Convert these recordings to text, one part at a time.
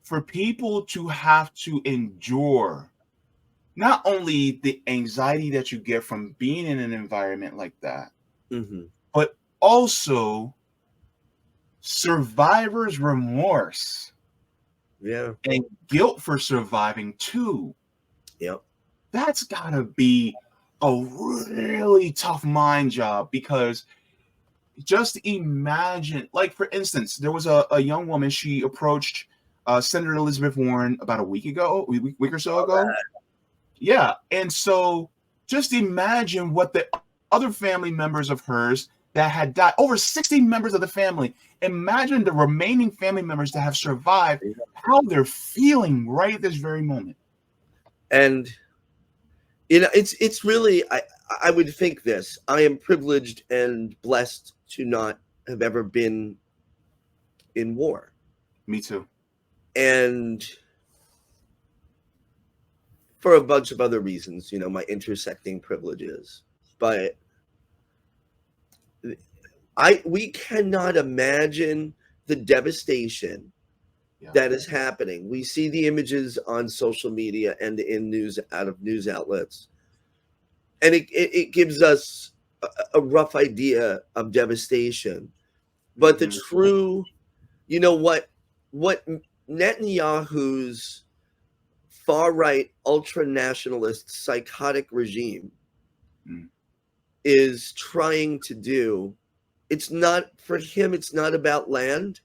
for people to have to endure not only the anxiety that you get from being in an environment like that, but also survivor's remorse and guilt for surviving too. That's gotta be a really tough mind job, because just imagine, like, for instance, there was a young woman, she approached Senator Elizabeth Warren about a week or so ago. Yeah. And so just imagine what the other family members of hers that had died, over 60 members of the family, imagine the remaining family members that have survived, how they're feeling right at this very moment. And it's really, I would think this. I am privileged and blessed to not have ever been in war. Me too. And for a bunch of other reasons, my intersecting privileges. But we cannot imagine the devastation that is happening. We see the images on social media and in news outlets, and it gives us a rough idea of devastation. But the true, what Netanyahu's far-right ultra-nationalist psychotic regime is trying to do, it's not, for him, it's not about land.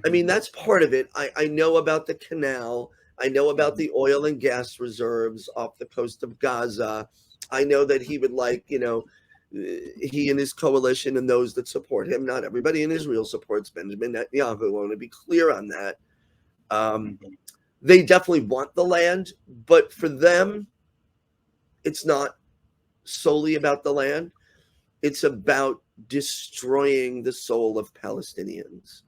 I mean, that's part of it. I know about the canal. I know about the oil and gas reserves off the coast of Gaza. I know that he would like, he and his coalition and those that support him, not everybody in Israel supports Benjamin Netanyahu. I want to be clear on that. They definitely want the land, but for them, it's not solely about the land. It's about destroying the soul of Palestinians.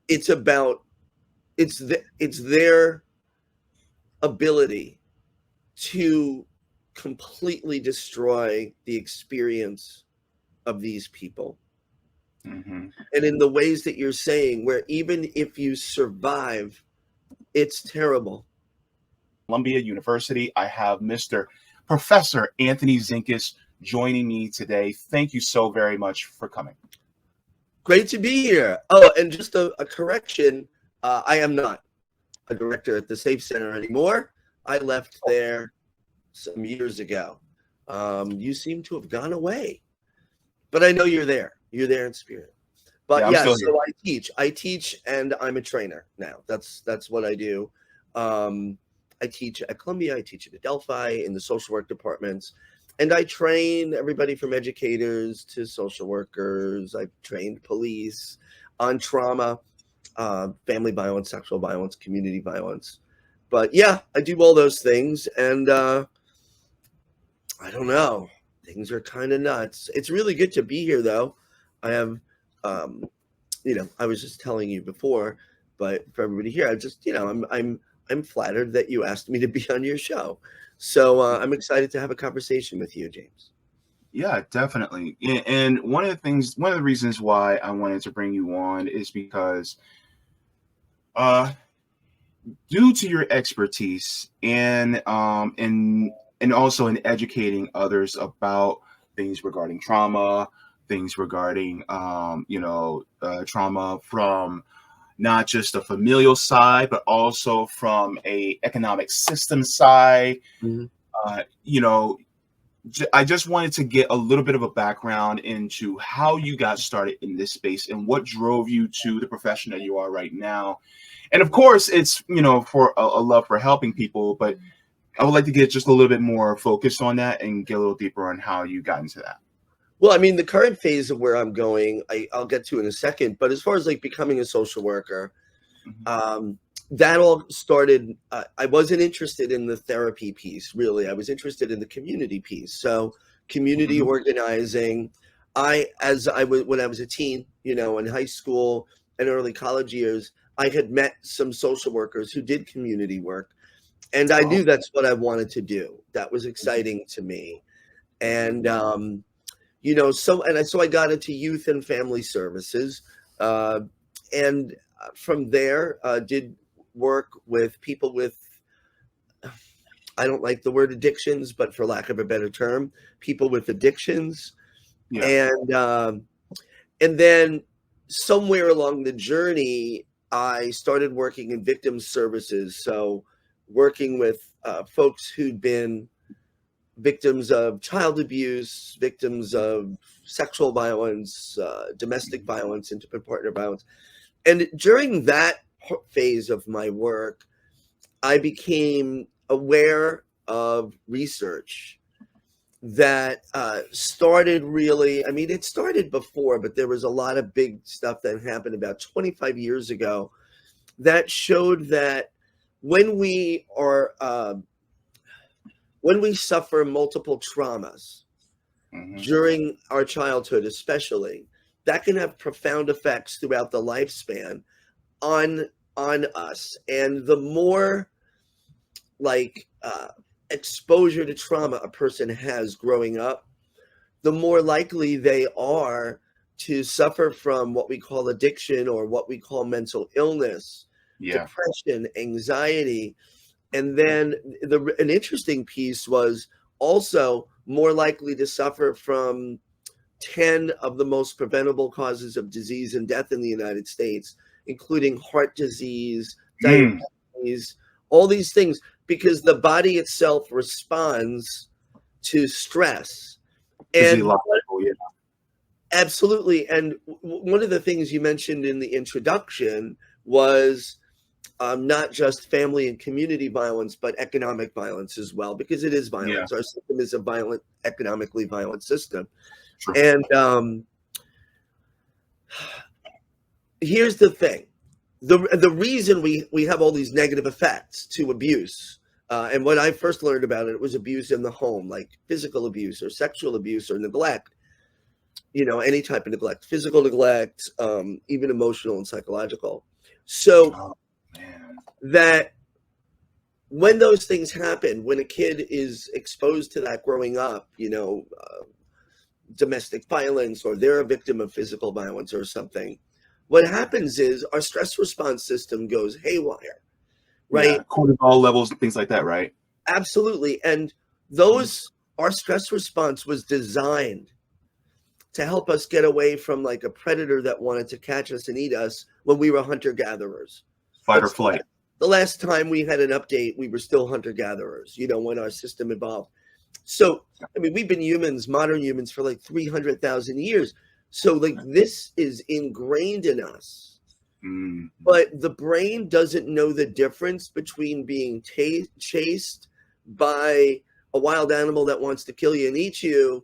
It's about, it's their ability to completely destroy the experience of these people. And in the ways that you're saying, where even if you survive, it's terrible. Columbia University, I have Mr. Professor Anthony Zenkus joining me today. Thank you so very much for coming. Great to be here. Oh, and just a correction, I am not a director at the Safe Center anymore. I left there some years ago. You seem to have gone away, but I know you're there. You're there in spirit. But yeah, so I teach, and I'm a trainer now. That's what I do. I teach at Columbia. I teach at Adelphi in the social work departments, and I train everybody from educators to social workers. I've trained police on trauma, family violence, sexual violence, community violence. But yeah, I do all those things, and I don't know. Things are kind of nuts. It's really good to be here, though. I have, I was just telling you before, but for everybody here, I just, I'm flattered that you asked me to be on your show. So I'm excited to have a conversation with you, James. Yeah, definitely. And one of the reasons why I wanted to bring you on is because, due to your expertise and also in educating others about things regarding trauma, things regarding trauma from not just a familial side, but also from a economic system side. I just wanted to get a little bit of a background into how you got started in this space and what drove you to the profession that you are right now. And of course, it's, for a love for helping people, but I would like to get just a little bit more focused on that and get a little deeper on how you got into that. Well, I mean, the current phase of where I'm going, I'll get to in a second. But as far as like becoming a social worker, that all started. I wasn't interested in the therapy piece, really. I was interested in the community piece. So community organizing. When I was a teen, in high school and early college years, I had met some social workers who did community work. And I knew that's what I wanted to do. That was exciting to me. And, so I got into youth and family services. And from there, did work with people with, I don't like the word addictions, but for lack of a better term, people with addictions. Yeah. And then somewhere along the journey, I started working in victim services. So working with folks who'd been victims of child abuse, victims of sexual violence, domestic violence, intimate partner violence. And during that phase of my work, I became aware of research that started really, I mean, it started before, but there was a lot of big stuff that happened about 25 years ago that showed that when we are, when we suffer multiple traumas during our childhood, especially, that can have profound effects throughout the lifespan on us. And the more like exposure to trauma a person has growing up, the more likely they are to suffer from what we call addiction or what we call mental illness, depression, anxiety. And then an interesting piece was also more likely to suffer from 10 of the most preventable causes of disease and death in the United States, including heart disease, diabetes, all these things, because the body itself responds to stress. And absolutely. And one of the things you mentioned in the introduction was not just family and community violence, but economic violence as well, because it is violence. Our system is a violent, economically violent system. True. And here's the thing. The reason we have all these negative effects to abuse, and when I first learned about it, it was abuse in the home, like physical abuse or sexual abuse or neglect, you know, any type of neglect, physical neglect, even emotional and psychological. So that when those things happen, when a kid is exposed to that growing up, you know, domestic violence, or they're a victim of physical violence or something, what happens is our stress response system goes haywire, right? Yeah, cortisol levels and things like that, right? Absolutely. And those, our stress response was designed to help us get away from like a predator that wanted to catch us and eat us when we were hunter-gatherers. Fight or flight. The last time we had an update, we were still hunter-gatherers, you know, when our system evolved. So, I mean, we've been humans, modern humans, for like 300,000 years. So, like, this is ingrained in us. But the brain doesn't know the difference between being chased by a wild animal that wants to kill you and eat you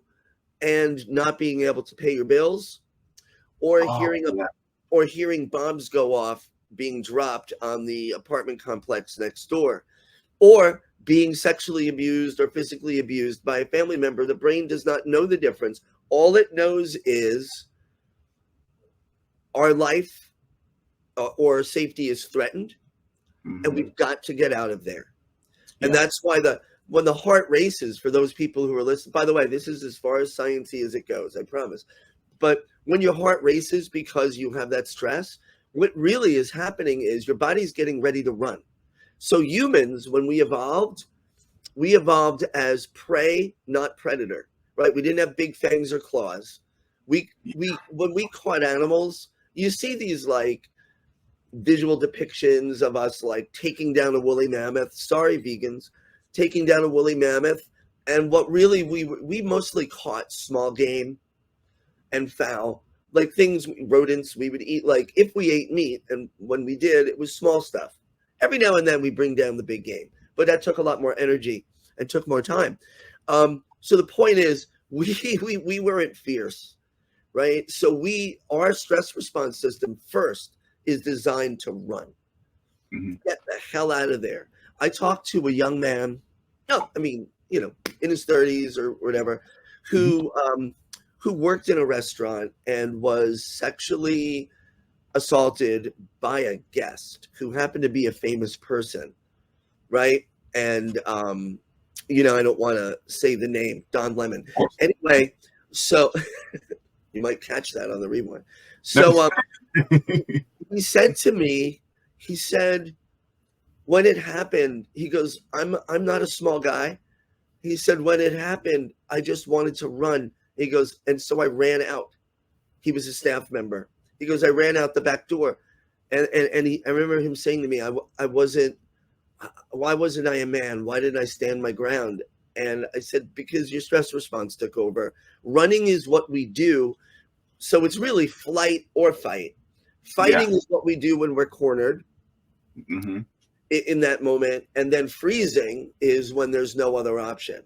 and not being able to pay your bills, or hearing bombs go off being dropped on the apartment complex next door, or being sexually abused or physically abused by a family member. The brain does not know the difference. All it knows is our life or safety is threatened, and we've got to get out of there. And that's why when the heart races, for those people who are listening, by the way, this is as far as sciencey as it goes, I promise. But when your heart races because you have that stress, what really is happening is your body's getting ready to run. So humans, when we evolved as prey, not predator, right? We didn't have big fangs or claws. When we caught animals, you see these like visual depictions of us like taking down a woolly mammoth. Sorry, vegans, taking down a woolly mammoth. And what really we mostly caught small game and fowl, like things, rodents we would eat. Like if we ate meat, and when we did, it was small stuff. Every now and then we bring down the big game, but that took a lot more energy and took more time. So the point is, we weren't fierce, right? So our stress response system first is designed to run. Get the hell out of there. I talked to a young man, in his 30s or whatever, who worked in a restaurant and was sexually assaulted by a guest who happened to be a famous person, right? And I don't want to say the name, Don Lemon. Anyway, so you might catch that on the rewind. So he said to me, he said, when it happened, he goes, I'm not a small guy. He said, when it happened, I just wanted to run. He goes, and so I ran out. He was a staff member. He goes, I ran out the back door. And I remember him saying to me, why wasn't I a man? Why didn't I stand my ground? And I said, because your stress response took over. Running is what we do. So it's really flight or fight. Fighting is what we do when we're cornered in that moment. And then freezing is when there's no other option.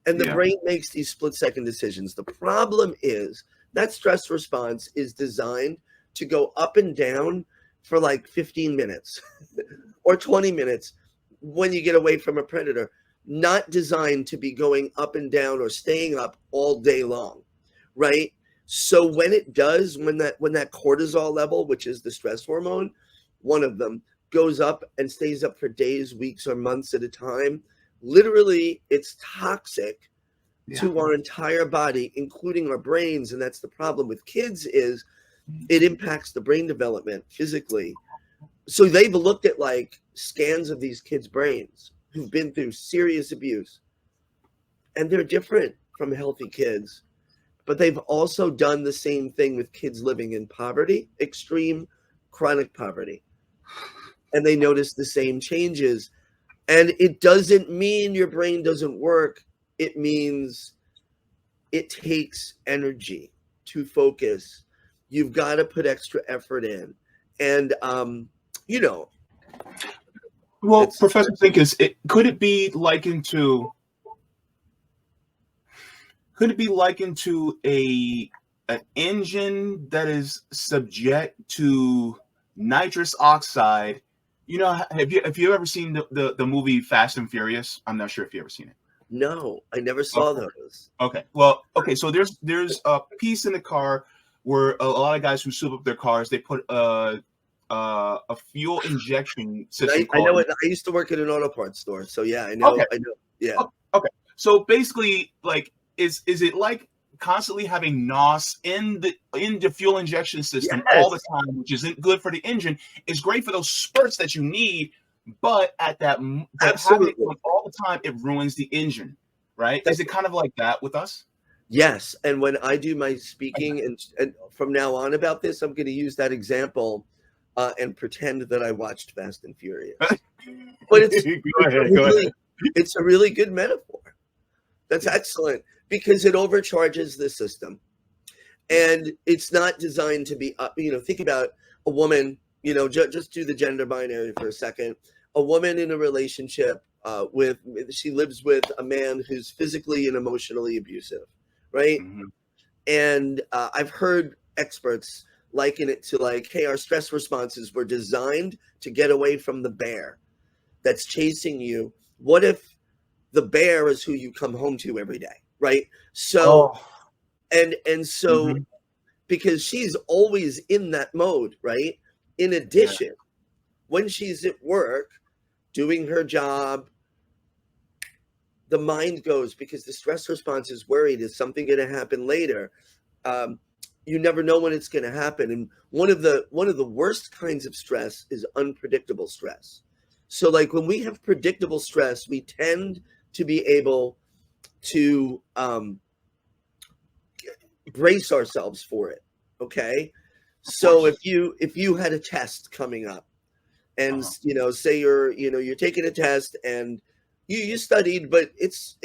And the brain makes these split-second decisions. The problem is that stress response is designed to go up and down for like 15 minutes or 20 minutes when you get away from a predator, not designed to be going up and down or staying up all day long, right? So when it does, when that cortisol level, which is the stress hormone, one of them, goes up and stays up for days, weeks, or months at a time, literally it's toxic to our entire body, including our brains. And that's the problem with kids, is it impacts the brain development physically. So they've looked at like scans of these kids' brains who've been through serious abuse, and they're different from healthy kids. But they've also done the same thing with kids living in poverty, extreme chronic poverty. And they notice the same changes. And it doesn't mean your brain doesn't work. It means it takes energy to focus. You've got to put extra effort in. And, well, Professor Zenkus, could it be likened to an engine that is subject to nitrous oxide? You know, have you ever seen the movie Fast and Furious? I'm not sure if you ever seen it. No, I never saw those. Okay. Well, okay. So there's a piece in the car where a lot of guys who soup up their cars, they put a fuel injection system. I know it. I used to work at an auto parts store, so yeah, I know. Okay. I know. Yeah. Okay. So basically, like, is it like constantly having NOS in the fuel injection system all the time, which isn't good for the engine? It's great for those spurts that you need, but having it all the time, it ruins the engine, right? Is it kind of like that with us? Yes. And when I do my speaking and from now on about this, I'm going to use that example and pretend that I watched Fast and Furious. But it's a really good metaphor. That's excellent, because it overcharges the system. And it's not designed to be, think about a woman, just do the gender binary for a second. A woman in a relationship she lives with a man who's physically and emotionally abusive, right? Mm-hmm. And I've heard experts liken it to like, hey, our stress responses were designed to get away from the bear that's chasing you. What if the bear is who you come home to every day, right? So, and so, mm-hmm. because she's always in that mode, right? In addition, when she's at work doing her job, the mind goes, because the stress response is worried, is something going to happen later? You never know when it's going to happen. And one of the worst kinds of stress is unpredictable stress. So like when we have predictable stress, we tend to be able to brace ourselves for it. Okay. So if you had a test coming up and, say you're taking a test and you studied, but it's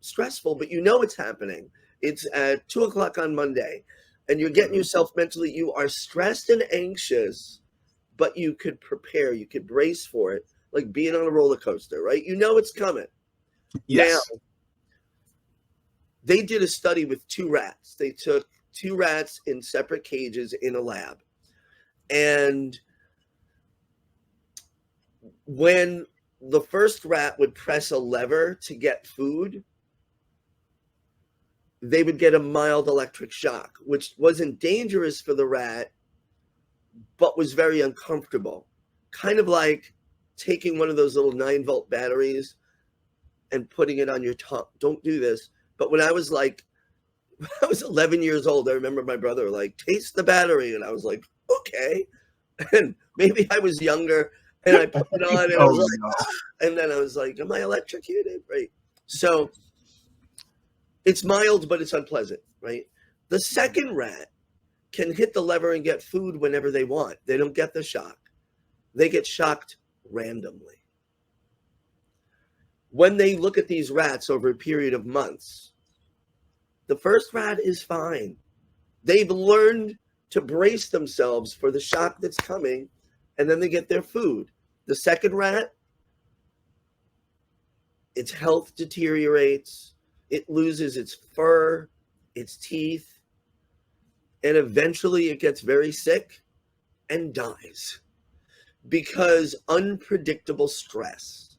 stressful, but it's happening. It's at 2:00 on Monday and you're getting yourself mentally, you are stressed and anxious, but you could prepare, you could brace for it, like being on a roller coaster, right? It's coming. Yes. Now, they did a study with 2 rats. They took 2 rats in separate cages in a lab. And when the first rat would press a lever to get food, they would get a mild electric shock, which wasn't dangerous for the rat, but was very uncomfortable. Kind of like taking one of those little 9-volt batteries and putting it on your tongue. Don't do this. But when I was 11 years old, I remember my brother like, taste the battery. And I was like, okay. And maybe I was younger and I put it on and I was like, and then I was like, am I electrocuted? Right. So it's mild, but it's unpleasant, right? The second rat can hit the lever and get food whenever they want. They don't get the shock. They get shocked randomly. When they look at these rats over a period of months, the first rat is fine. They've learned to brace themselves for the shock that's coming, and then they get their food. The second rat, its health deteriorates. It loses its fur, its teeth, and eventually it gets very sick and dies because unpredictable stress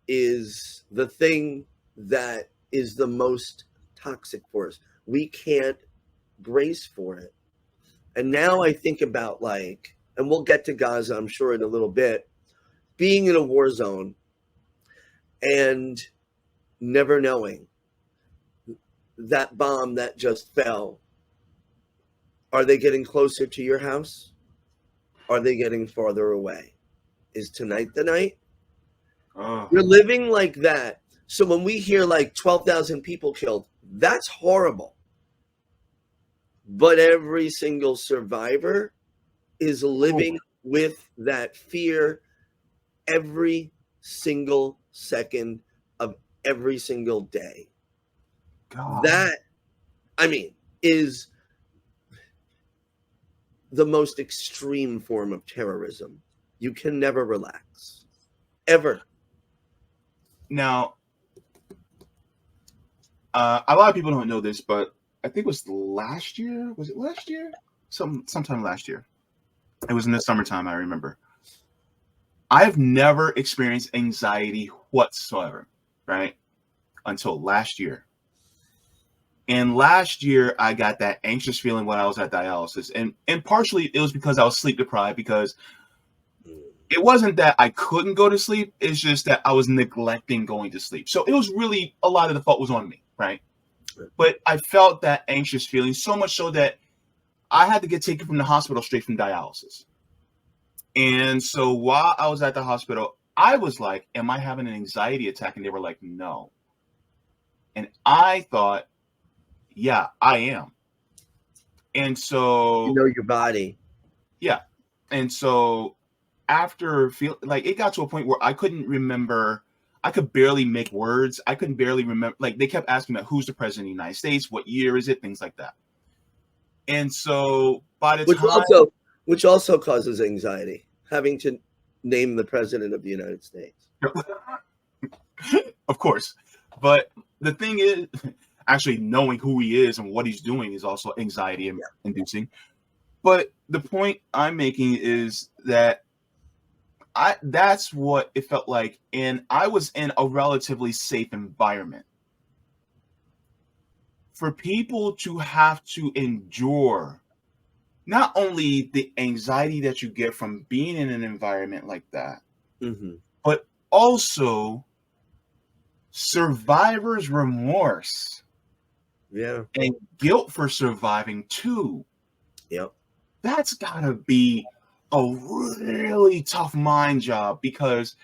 is the thing that is the most toxic for us. We can't brace for it. And now I think about, like, and we'll get to Gaza, I'm sure, in a little bit, being in a war zone and never knowing that bomb that just fell, are they getting closer to your house? Are they getting farther away? Is tonight the night? You're living like that. So when we hear like 12,000 people killed, that's horrible. But every single survivor is living with that fear every single second of every single day. God. That, I mean, is the most extreme form of terrorism. You can never relax. Ever. Now, a lot of people don't know this, but I think it was last year. Was it last year? Sometime last year. It was in the summertime, I remember. I've never experienced anxiety whatsoever, right? Until last year. And last year, I got that anxious feeling when I was at dialysis. And partially, it was because I was sleep deprived, because it wasn't that I couldn't go to sleep. It's just that I was neglecting going to sleep. So it was really, a lot of the fault was on me, right? But I felt that anxious feeling so much so that I had to get taken from the hospital straight from dialysis. And so while I was at the hospital, I was like, am I having an anxiety attack? And they were like, no. And I thought, yeah, I am. And so, you know your body. Yeah. And so after it got to a point where I couldn't remember, I could barely make words. I couldn't barely remember. Like, they kept asking me, who's the president of the United States? What year is it? Things like that. And so by the time, which also causes anxiety, having to name the president of the United States. Of course. But the thing is, actually knowing who he is and what he's doing is also anxiety inducing. But the point I'm making is that that's what it felt like. And I was in a relatively safe environment. For people to have to endure not only the anxiety that you get from being in an environment like that, but also survivor's remorse and guilt for surviving too. That's gotta be a really tough mind job, because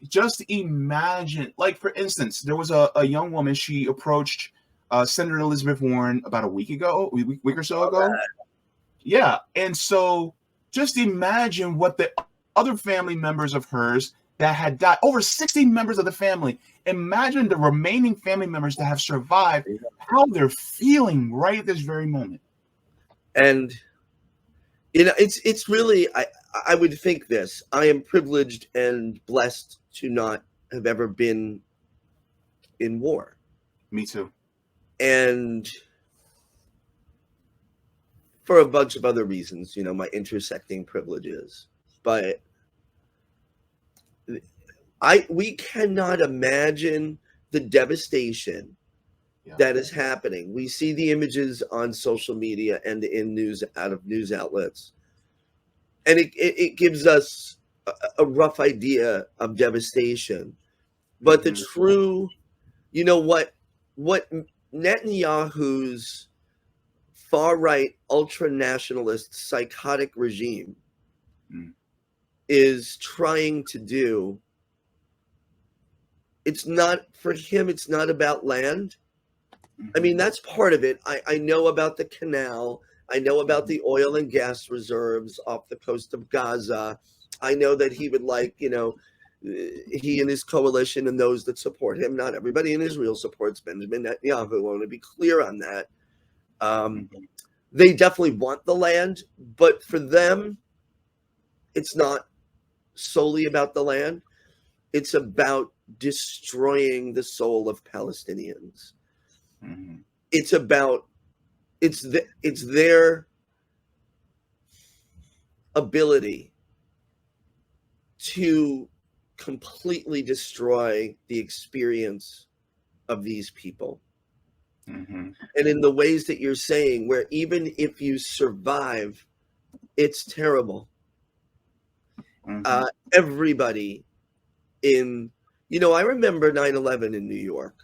just imagine, like, for instance, there was a young woman, she approached Senator Elizabeth Warren about a week or so ago. Yeah. And so just imagine what the other family members of hers that had died, over 60 members of the family, imagine the remaining family members that have survived, how they're feeling right at this very moment. And, you know, it's really, I would think this, I am privileged and blessed to not have ever been in war. Me too. And for a bunch of other reasons, you know, my intersecting privileges. But we cannot imagine the devastation that is happening. We see the images on social media and in news, out of news outlets. And it gives us a rough idea of devastation. But the true, you know, what Netanyahu's far-right, ultra-nationalist, psychotic regime is trying to do. It's not, for him, it's not about land. I mean, that's part of it. I know about the canal. I know about the oil and gas reserves off the coast of Gaza. I know that he would like, he and his coalition and those that support him, not everybody in Israel supports Benjamin Netanyahu. I want to be clear on that. They definitely want the land, but for them, it's not solely about the land. It's about destroying the soul of Palestinians. It's about, it's their ability to completely destroy the experience of these people. And in the ways that you're saying, where even if you survive, it's terrible. Everybody in, I remember 9/11 in New York.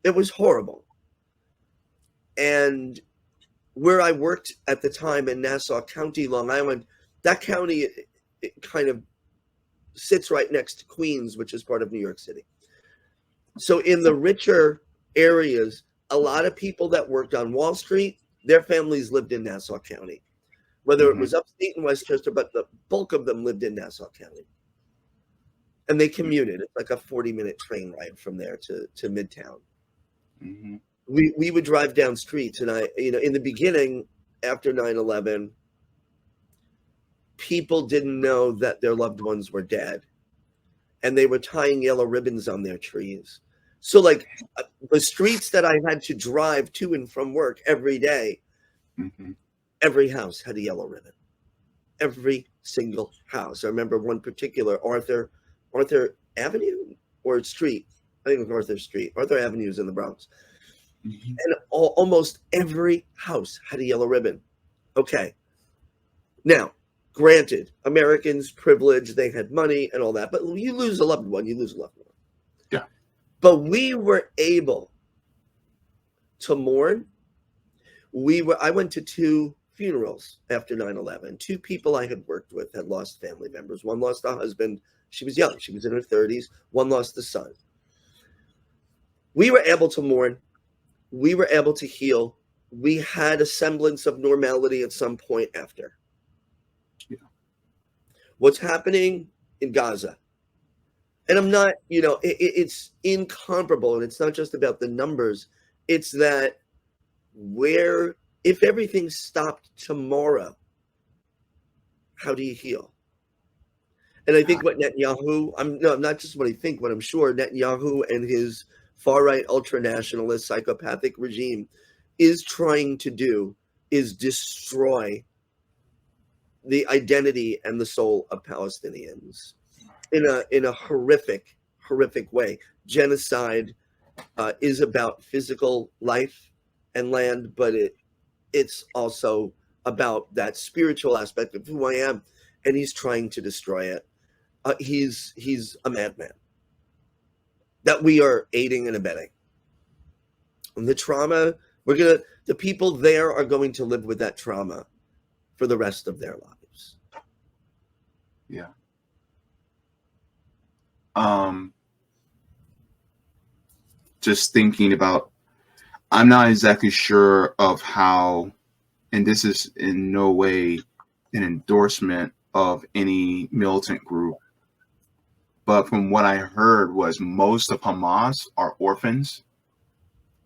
It was horrible. And where I worked at the time in Nassau County, Long Island, that county, it kind of sits right next to Queens, which is part of New York City. So in the richer areas, a lot of people that worked on Wall Street, their families lived in Nassau County, whether it was upstate in Westchester, but the bulk of them lived in Nassau County. And they commuted. It's like a 40-minute train ride from there to Midtown. We would drive down streets, and in the beginning, after 9/11, people didn't know that their loved ones were dead, and they were tying yellow ribbons on their trees. So, like, the streets that I had to drive to and from work every day, every house had a yellow ribbon. Every single house. I remember one particular Arthur Avenue or Street. I think it was Arthur Street. Arthur Avenue is in the Bronx. And almost every house had a yellow ribbon. Okay. Now, granted, Americans, privilege, they had money and all that, but you lose a loved one, you lose a loved one. Yeah. But we were able to mourn. I went to 2 funerals after 9/11. 2 people I had worked with had lost family members. One lost a husband. She was young. She was in her 30s. One lost the son. We were able to mourn. We were able to heal. We had a semblance of normality at some point after. What's happening in Gaza? And I'm not, it's incomparable. And it's not just about the numbers. It's that if everything stopped tomorrow, how do you heal? And I think what Netanyahu, I'm not just what I think, what I'm sure Netanyahu and his far-right ultra-nationalist psychopathic regime is trying to do is destroy the identity and the soul of Palestinians in a horrific way. Genocide is about physical life and land, but it's also about that spiritual aspect of who I am, and he's trying to destroy it. He's a madman that we are aiding and abetting. And the trauma, the people there are going to live with that trauma for the rest of their lives. Yeah. Just thinking about, I'm not exactly sure of how, and this is in no way an endorsement of any militant group, but from what I heard was most of Hamas are orphans.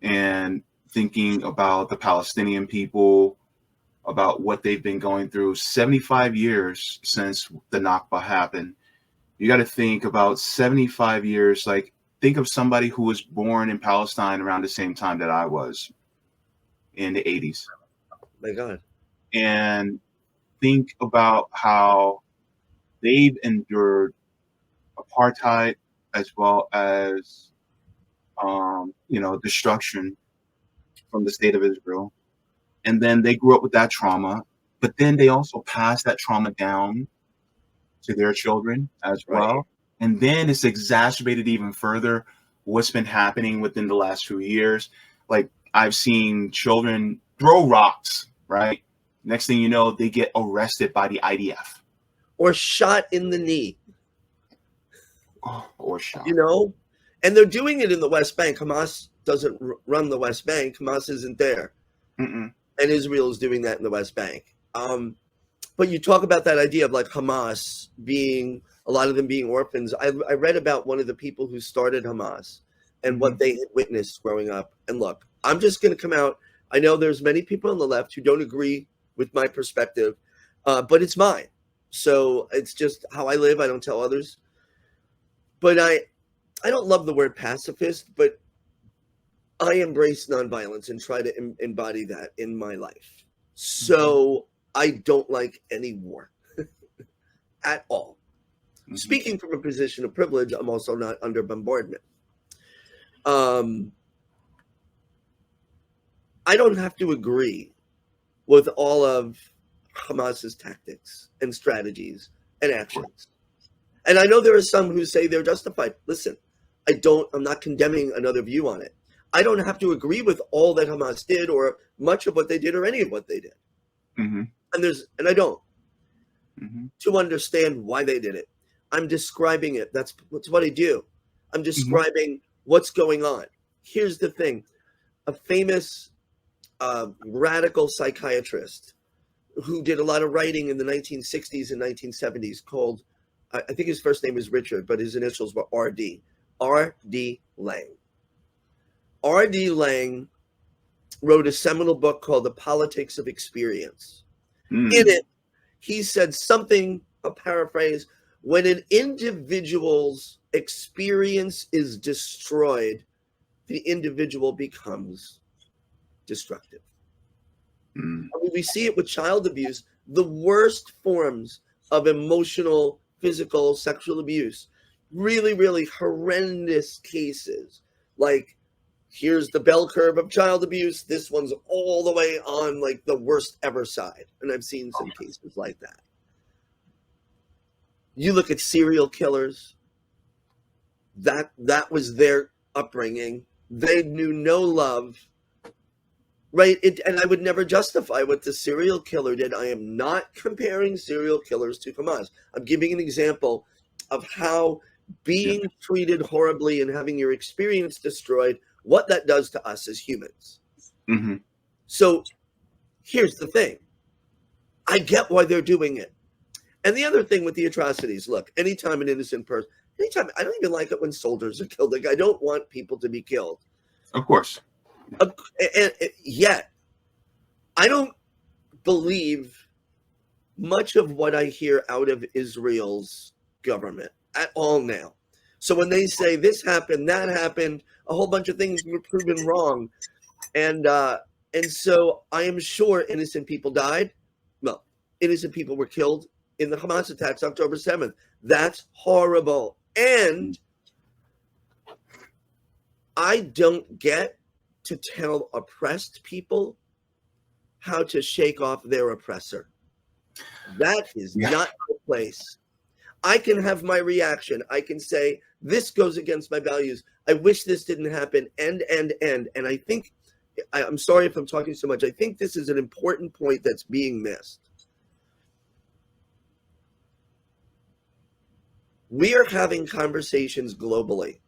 And thinking about the Palestinian people, about what they've been going through, 75 years since the Nakba happened. You got to think about 75 years, like think of somebody who was born in Palestine around the same time that I was in the 80s. My God. And think about how they've endured apartheid as well as, destruction from the state of Israel. And then they grew up with that trauma, but then they also passed that trauma down to their children as well. And then it's exacerbated even further what's been happening within the last few years. Like I've seen children throw rocks right? Next thing you know, they get arrested by the IDF. Or shot in the knee. Or shot. And they're doing it in the West Bank. Hamas doesn't run the West Bank. Hamas isn't there. Mm-mm. And Israel is doing that in the West Bank. But you talk about that idea of like Hamas being, a lot of them being orphans. I read about one of the people who started Hamas and what they had witnessed growing up. And look, I'm just going to come out. I know there's many people on the left who don't agree with my perspective, but it's mine. So it's just how I live. I don't tell others. But I don't love the word pacifist, but I embrace nonviolence and try to embody that in my life. So I don't like any war at all. Speaking from a position of privilege, I'm also not under bombardment. I don't have to agree with all of Hamas's tactics and strategies and actions. And I know there are some who say they're justified. Listen, I'm not condemning another view on it. I don't have to agree with all that Hamas did or much of what they did or any of what they did. And I don't. To understand why they did it. I'm describing it. That's what I do. I'm describing what's going on. Here's the thing. A famous radical psychiatrist who did a lot of writing in the 1960s and 1970s called, I think his first name is Richard, but his initials were R.D. R.D. Laing. R.D. Laing wrote a seminal book called The Politics of Experience. In it, he said something, a paraphrase, when an individual's experience is destroyed, the individual becomes destructive. I mean, we see it with child abuse, the worst forms of emotional, physical, sexual abuse, really, really horrendous cases. Like, here's the bell curve of child abuse. This one's all the way on like the worst ever side. And I've seen some cases like that. You look at serial killers. That was their upbringing. They knew no love. Right? And I would never justify what the serial killer did. I am not comparing serial killers to Hamas. I'm giving an example of how being treated horribly and having your experience destroyed, what that does to us as humans. So here's the thing. I get why they're doing it. And the other thing with the atrocities, look, anytime an innocent person, I don't even like it when soldiers are killed. Like, I don't want people to be killed. Of course. And yet, I don't believe much of what I hear out of Israel's government at all now. So when they say this happened, that happened, a whole bunch of things were proven wrong. And so I am sure innocent people died. Well, innocent people were killed in the Hamas attacks October 7th. That's horrible. And I don't get to tell oppressed people how to shake off their oppressor. That is not the place. I can have my reaction. I can say, this goes against my values. I wish this didn't happen. And I think, I'm sorry if I'm talking so much. I think this is an important point that's being missed. We are having conversations globally.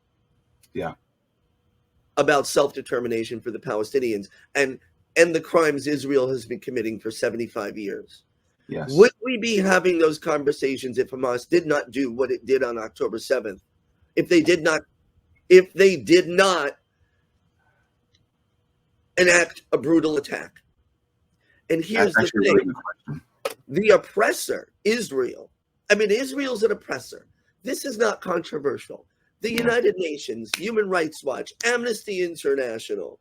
About self-determination for the Palestinians and the crimes Israel has been committing for 75 years. Would we be having those conversations if Hamas did not do what it did on October 7th? If they did not enact a brutal attack? And here's the thing. The oppressor, Israel. I mean, Israel's an oppressor. This is not controversial. The United Nations, Human Rights Watch, Amnesty International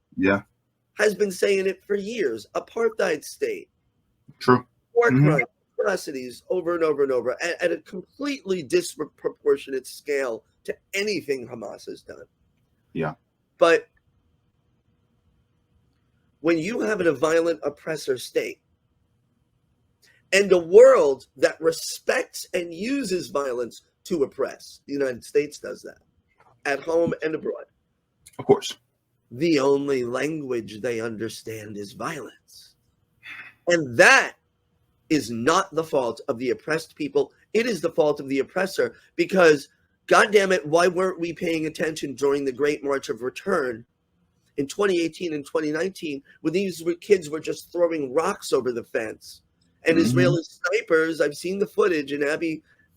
has been saying it for years. Apartheid state. True. War crimes, atrocities over and over and over at a completely disproportionate scale to anything Hamas has done. But when you have a violent oppressor state and a world that respects and uses violence to oppress, the United States does that. At home and abroad. Of course. The only language they understand is violence. And that is not the fault of the oppressed people. It is the fault of the oppressor, because, God damn it, why weren't we paying attention during the Great March of Return in 2018 and 2019 when these kids were just throwing rocks over the fence? And Israeli snipers, I've seen the footage in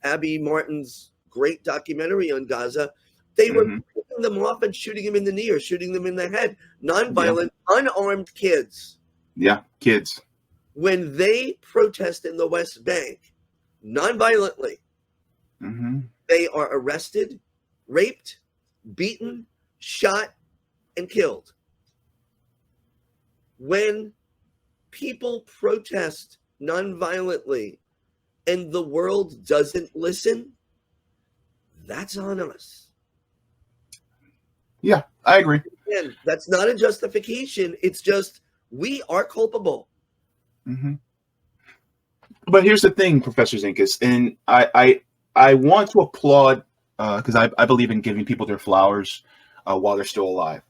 Abby Martin's great documentary on Gaza, they were picking them off and shooting them in the knee or shooting them in the head. Nonviolent, unarmed kids. Yeah, kids. When they protest in the West Bank, nonviolently, they are arrested, raped, beaten, shot, and killed. When people protest nonviolently and the world doesn't listen, that's on us. Yeah, I agree. And that's not a justification. It's just, we are culpable. But here's the thing, Professor Zenkus, and I want to applaud, because I believe in giving people their flowers while they're still alive.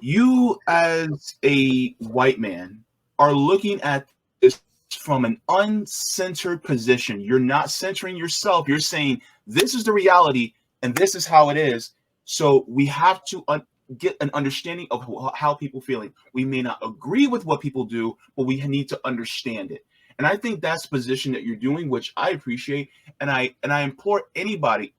You, as a white man, are looking at this from an uncensored position. You're not censoring yourself. You're saying, this is the reality, and this is how it is. So we have to get an understanding of how people feeling. We may not agree with what people do, but we need to understand it. And I think that's the position that you're doing, which I appreciate. And I implore anybody,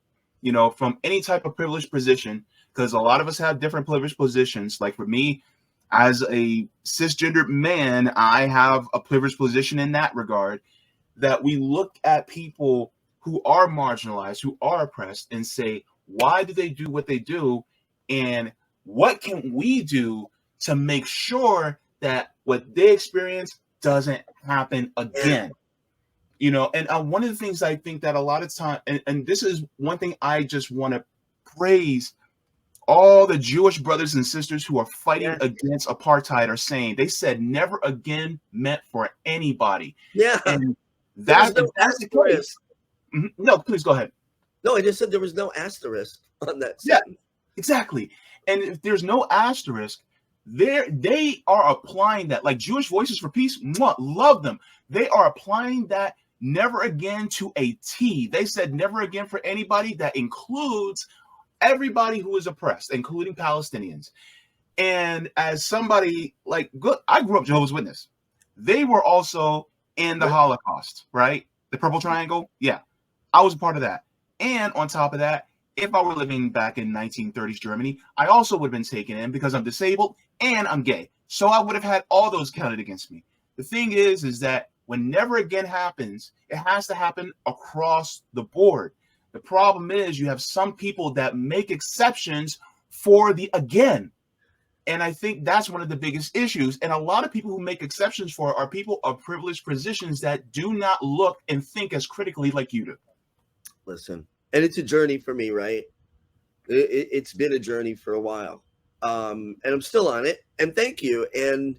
from any type of privileged position, because a lot of us have different privileged positions. Like for me, as a cisgendered man, I have a privileged position in that regard, that we look at people who are marginalized, who are oppressed, and say, why do they do what they do? And what can we do to make sure that what they experience doesn't happen again? And one of the things I think that a lot of time, and this is one thing I just want to praise all the Jewish brothers and sisters who are fighting against apartheid are saying. They said never again meant for anybody. Yeah. And that's the case. No, please go ahead. No, I just said there was no asterisk on that sentence. Yeah, exactly. And if there's no asterisk, they are applying that, like Jewish Voices for Peace, love them. They are applying that never again to a T. They said never again for anybody. That includes everybody who is oppressed, including Palestinians. And as somebody I grew up Jehovah's Witness. They were also in the Holocaust, right? The Purple Triangle. Yeah, I was a part of that. And on top of that, if I were living back in 1930s Germany, I also would have been taken in because I'm disabled and I'm gay. So I would have had all those counted against me. The thing is that when never again happens, it has to happen across the board. The problem is you have some people that make exceptions for the again. And I think that's one of the biggest issues. And a lot of people who make exceptions for are people of privileged positions that do not look and think as critically like you do. Listen, and it's a journey for me, right? It's been a journey for a while. And I'm still on it. And thank you. And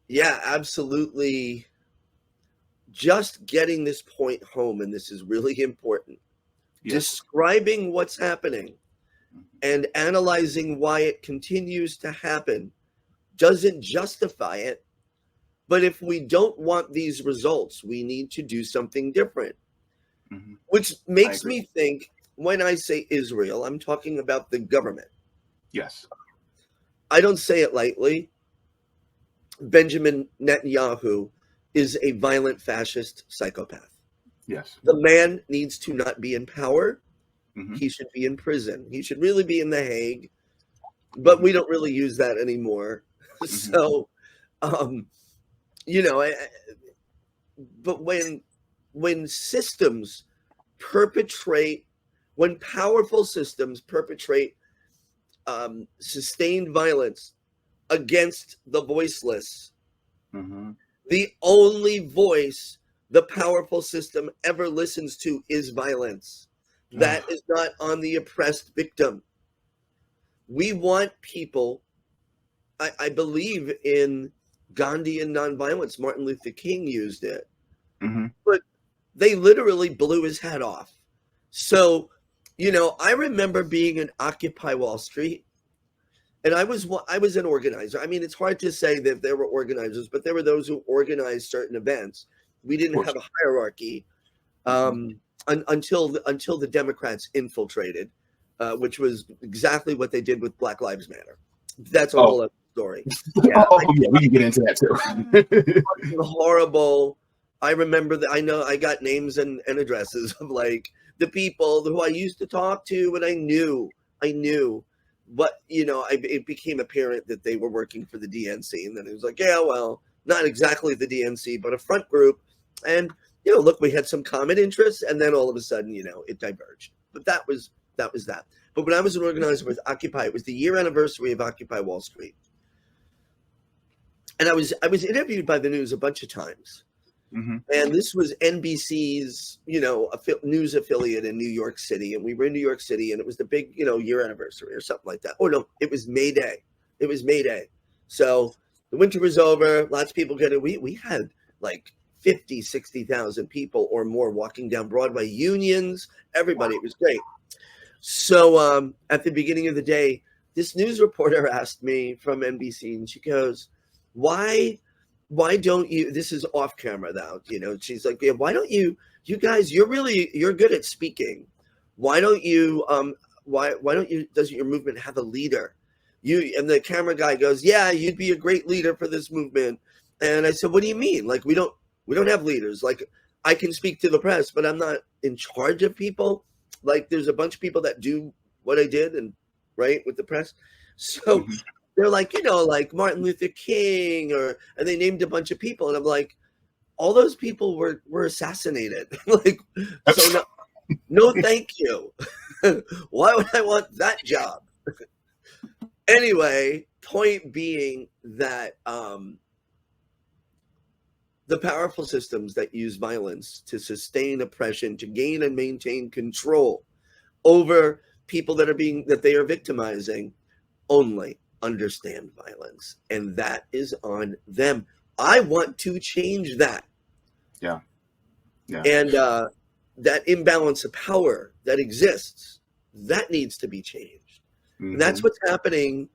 yeah, absolutely. Just getting this point home, and this is really important. Yes. Describing what's happening and analyzing why it continues to happen doesn't justify it. But if we don't want these results, we need to do something different. Which makes me think, when I say Israel, I'm talking about the government. Yes. I don't say it lightly. Benjamin Netanyahu is a violent fascist psychopath. Yes. The man needs to not be in power. He should be in prison. He should really be in The Hague. But we don't really use that anymore. So, but when systems perpetrate, when powerful systems perpetrate sustained violence against the voiceless, the only voice the powerful system ever listens to is violence. That is not on the oppressed victim. We want people, I believe in Gandhian nonviolence. Martin Luther King used it. But they literally blew his head off. So, I remember being in Occupy Wall Street, And I was an organizer. I mean, it's hard to say that there were organizers, but there were those who organized certain events. We didn't have a hierarchy until the Democrats infiltrated, which was exactly what they did with Black Lives Matter. That's a whole other story. Yeah, we can get into that too. Horrible. I remember that. I know I got names and addresses of like the people who I used to talk to, and I knew. But, it became apparent that they were working for the DNC. And then it was like, yeah, well, not exactly the DNC, but a front group. And, look, we had some common interests. And then all of a sudden, it diverged. But that was that. But when I was an organizer with Occupy, it was the year anniversary of Occupy Wall Street. And I was interviewed by the news a bunch of times. Mm-hmm. And this was NBC's, news affiliate in New York City. And we were in New York City, and it was the big, year anniversary or something like that. Oh, no, it was May Day. So the winter was over. Lots of people we had like 50, 60,000 people or more walking down Broadway, unions, everybody. It was great. So at the beginning of the day, this news reporter asked me from NBC, and she goes, why don't you, this is off camera now, she's like, yeah, why don't you guys, you're good at speaking. Why don't you, doesn't your movement have a leader? And the camera guy goes, yeah, you'd be a great leader for this movement. And I said, what do you mean? Like, we don't have leaders. Like, I can speak to the press, but I'm not in charge of people. Like, there's a bunch of people that do what I did and right with the press. So they're like, like Martin Luther King, and they named a bunch of people. And I'm like, all those people were assassinated. Like, so no, thank you. Why would I want that job? Anyway, point being that the powerful systems that use violence to sustain oppression, to gain and maintain control over people that they are victimizing, only understand violence, and that is on them. I want to change that. Yeah. And that imbalance of power that exists, that needs to be changed. And that's what's happening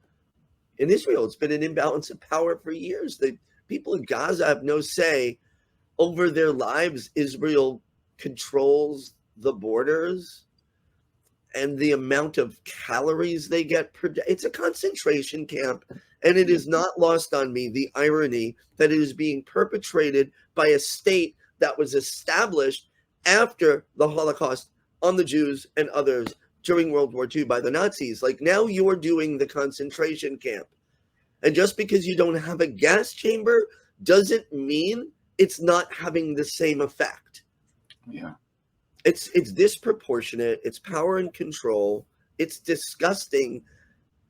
in Israel. It's been an imbalance of power for years. The people in Gaza have no say over their lives. Israel controls the borders and the amount of calories they get per day. It's a concentration camp, and it is not lost on me the irony that it is being perpetrated by a state that was established after the Holocaust on the Jews and others during World War II by the Nazis. Like, now you're doing the concentration camp. And just because you don't have a gas chamber doesn't mean it's not having the same effect. Yeah. It's disproportionate. It's power and control. It's disgusting.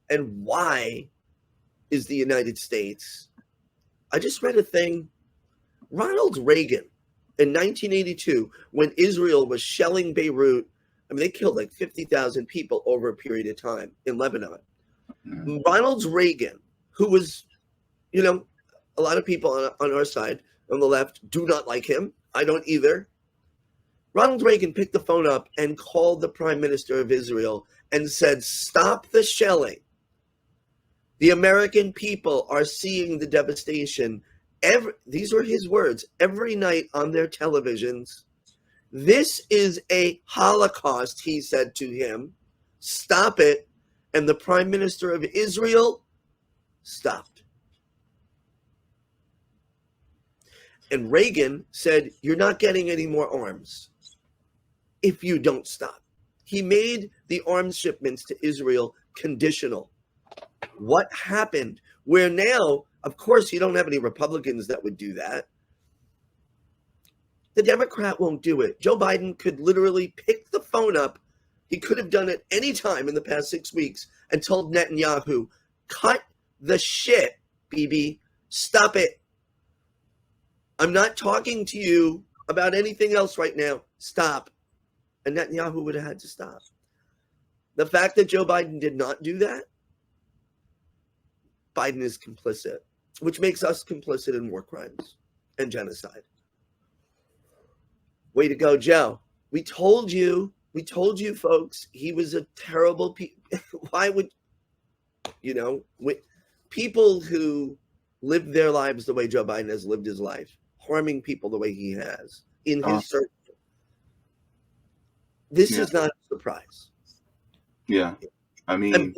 And why is the United States? I just read a thing. Ronald Reagan in 1982, when Israel was shelling Beirut, I mean, they killed like 50,000 people over a period of time in Lebanon. Mm-hmm. Ronald Reagan, who was, a lot of people on our side, on the left, do not like him. I don't either. Ronald Reagan picked the phone up and called the Prime Minister of Israel and said, stop the shelling. The American people are seeing the devastation. These were his words, every night on their televisions. This is a Holocaust, he said to him. Stop it. And the Prime Minister of Israel stopped. And Reagan said, you're not getting any more arms if you don't stop. He made the arms shipments to Israel conditional. What happened? Where now, of course, you don't have any Republicans that would do that. The Democrat won't do it. Joe Biden could literally pick the phone up. He could have done it any time in the past 6 weeks and told Netanyahu, cut the shit, Bibi. Stop it. I'm not talking to you about anything else right now. Stop. And Netanyahu would have had to stop. The fact that Joe Biden did not do that, Biden is complicit, which makes us complicit in war crimes and genocide. Way to go, Joe. We told you, folks, he was a terrible Why would You know, people who live their lives the way Joe Biden has lived his life, harming people the way he has in his circle. This is not a surprise. Yeah. I mean,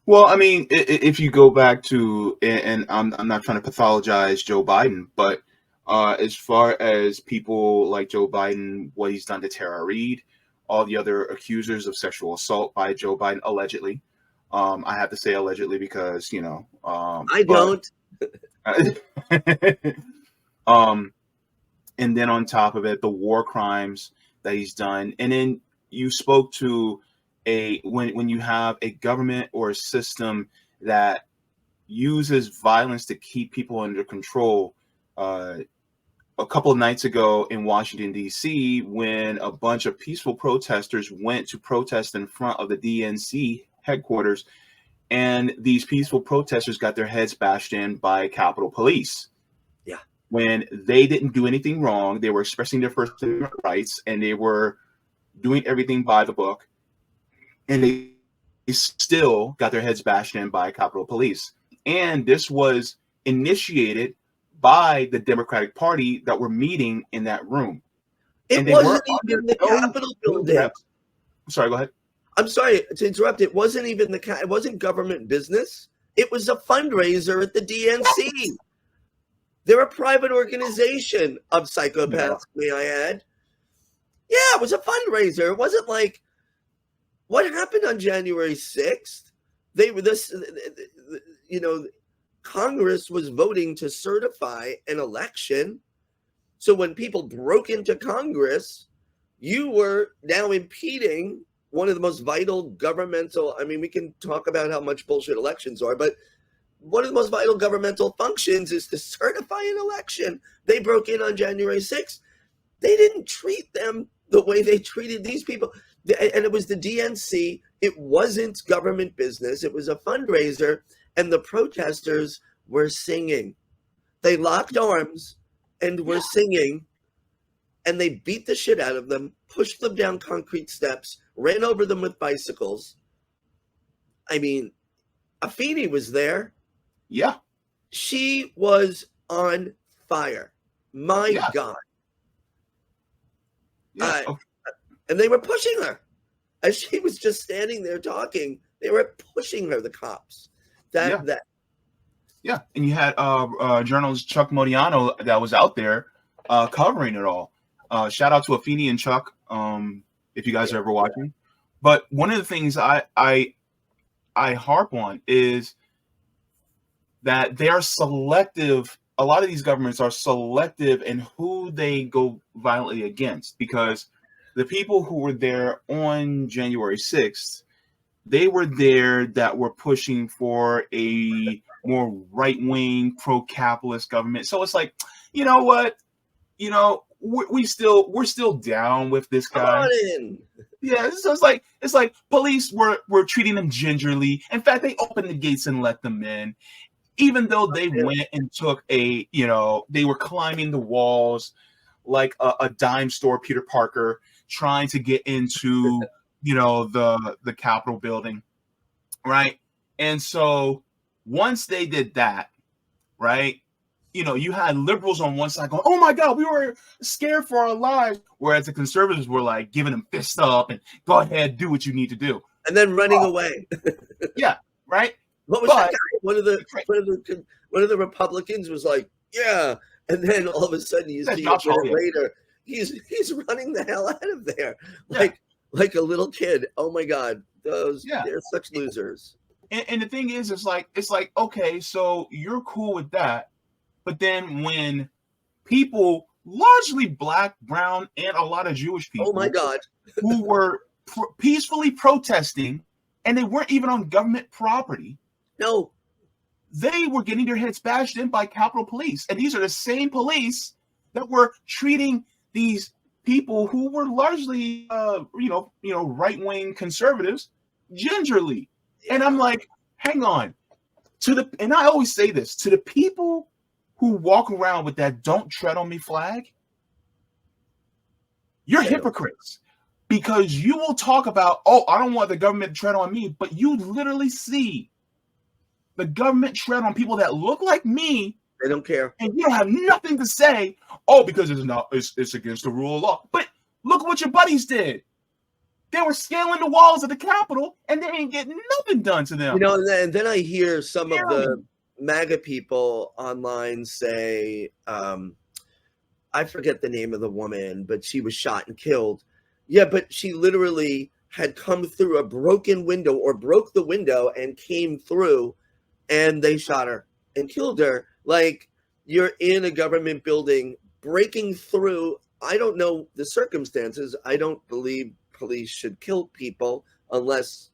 well, I mean, if you go back to, and I'm not trying to pathologize Joe Biden, but as far as people like Joe Biden, what he's done to Tara Reid, all the other accusers of sexual assault by Joe Biden, allegedly. I have to say allegedly because, you know. I don't. And then on top of it, the war crimes that he's done. And then you spoke to when you have a government or a system that uses violence to keep people under control. A couple of nights ago in Washington, D.C., when a bunch of peaceful protesters went to protest in front of the DNC headquarters, and these peaceful protesters got their heads bashed in by Capitol Police. Yeah. When they didn't do anything wrong, they were expressing their First Amendment rights, and they were doing everything by the book, and they still got their heads bashed in by Capitol Police. And this was initiated by the Democratic Party that were meeting in that room. It wasn't even the Capitol building. I'm sorry, go ahead. I'm sorry to interrupt. It wasn't even it wasn't government business. It was a fundraiser at the DNC. They're a private organization of psychopaths, may I add. Yeah, it was a fundraiser. It wasn't like what happened on January 6th. They were Congress was voting to certify an election. So when people broke into Congress, you were now impeding one of the most vital governmental, I mean, we can talk about how much bullshit elections are, but one of the most vital governmental functions is to certify an election. They broke in on January 6th. They didn't treat them the way they treated these people. And it was the DNC. It wasn't government business. It was a fundraiser. And the protesters were singing. They locked arms and were singing. And they beat the shit out of them, pushed them down concrete steps, ran over them with bicycles. I mean, Afeni was there. Yeah. She was on fire. My God. Yeah. And they were pushing her. As she was just standing there talking, they were pushing her, the cops. And you had journalist Chuck Modiano that was out there covering it all. Shout out to Afeni and Chuck, if you guys are ever watching. But one of the things I harp on is that they are selective. A lot of these governments are selective in who they go violently against, because the people who were there on January 6th, they were there that were pushing for a more right-wing, pro-capitalist government. So it's like, you know what? You know, we're still down with this guy. Come on in. Yeah, so it's like police were treating them gingerly. In fact, they opened the gates and let them in, even though they went and took they were climbing the walls like a dime store Peter Parker, trying to get into the Capitol building, right? And so once they did that, right, you had liberals on one side going, "Oh my God, we were scared for our lives," whereas the conservatives were like giving them fists up and "Go ahead, do what you need to do," and then running away. Yeah, right. What was that guy? One of the Republicans was like, "Yeah," and then all of a sudden you see a minute later, he's running the hell out of there, like a little kid. Oh my God, they're such losers. And the thing is, it's like okay, so you're cool with that. But then when people, largely black, brown, and a lot of Jewish people, oh my God, who were peacefully protesting, and they weren't even on government property. No, they were getting their heads bashed in by Capitol Police. And these are the same police that were treating these people who were largely, right-wing conservatives gingerly. And I'm like, hang on. And I always say this, to the people who walk around with that "Don't Tread on Me" flag, you're hypocrites. Because you will talk about, oh, I don't want the government to tread on me, but you literally see the government tread on people that look like me. They don't care. And you don't have nothing to say, oh, because it's against the rule of law. But look what your buddies did. They were scaling the walls of the Capitol, and they ain't getting nothing done to them. You know, and then I hear some of the MAGA people online say, I forget the name of the woman, but she was shot and killed. Yeah, but she literally had come through a broken window or broke the window and came through, and they shot her and killed her. Like, you're in a government building, breaking through. I don't know the circumstances. I don't believe police should kill people unless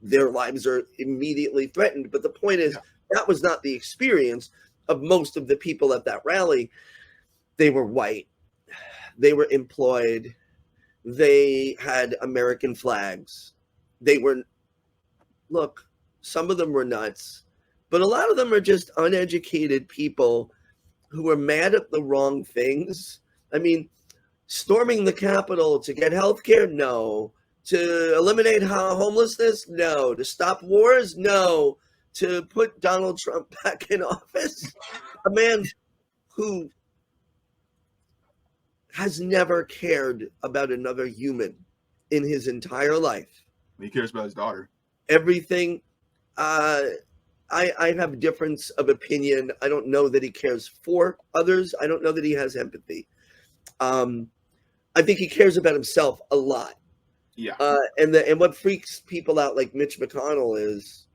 their lives are immediately threatened. But the point is, that was not the experience of most of the people at that rally. They were white. They were employed. They had American flags. Look, some of them were nuts, but a lot of them are just uneducated people who are mad at the wrong things. I mean, storming the Capitol to get health care? No. To eliminate homelessness? No. To stop wars? No. To put Donald Trump back in office? A man who has never cared about another human in his entire life. He cares about his daughter. Everything. I have a difference of opinion. I don't know that he cares for others. I don't know that he has empathy. I think he cares about himself a lot. Yeah. And what freaks people out, like Mitch McConnell, is,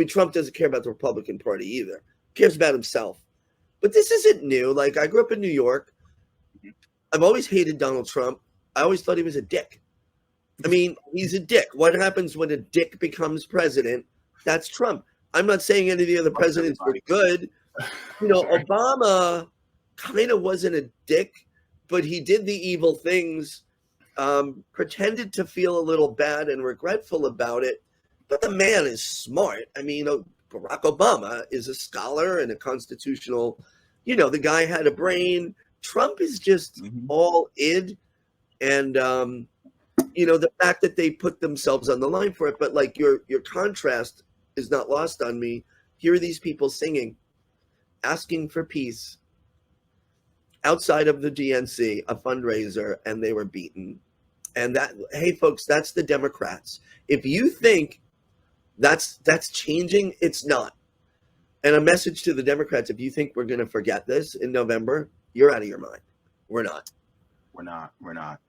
Trump doesn't care about the Republican Party either. He cares about himself. But this isn't new. Like, I grew up in New York. I've always hated Donald Trump. I always thought he was a dick. I mean, he's a dick. What happens when a dick becomes president? That's Trump. I'm not saying any of the other presidents were good. You know, Obama kind of wasn't a dick, but he did the evil things, pretended to feel a little bad and regretful about it. But the man is smart. I mean, Barack Obama is a scholar and a constitutional, the guy had a brain. Trump is just all id. And, the fact that they put themselves on the line for it. But like your contrast is not lost on me. Here are these people singing, asking for peace outside of the DNC, a fundraiser, and they were beaten. And hey, folks, that's the Democrats. If you think that's changing, it's not. And a message to the Democrats: if you think we're going to forget this in November, you're out of your mind. We're not. We're not.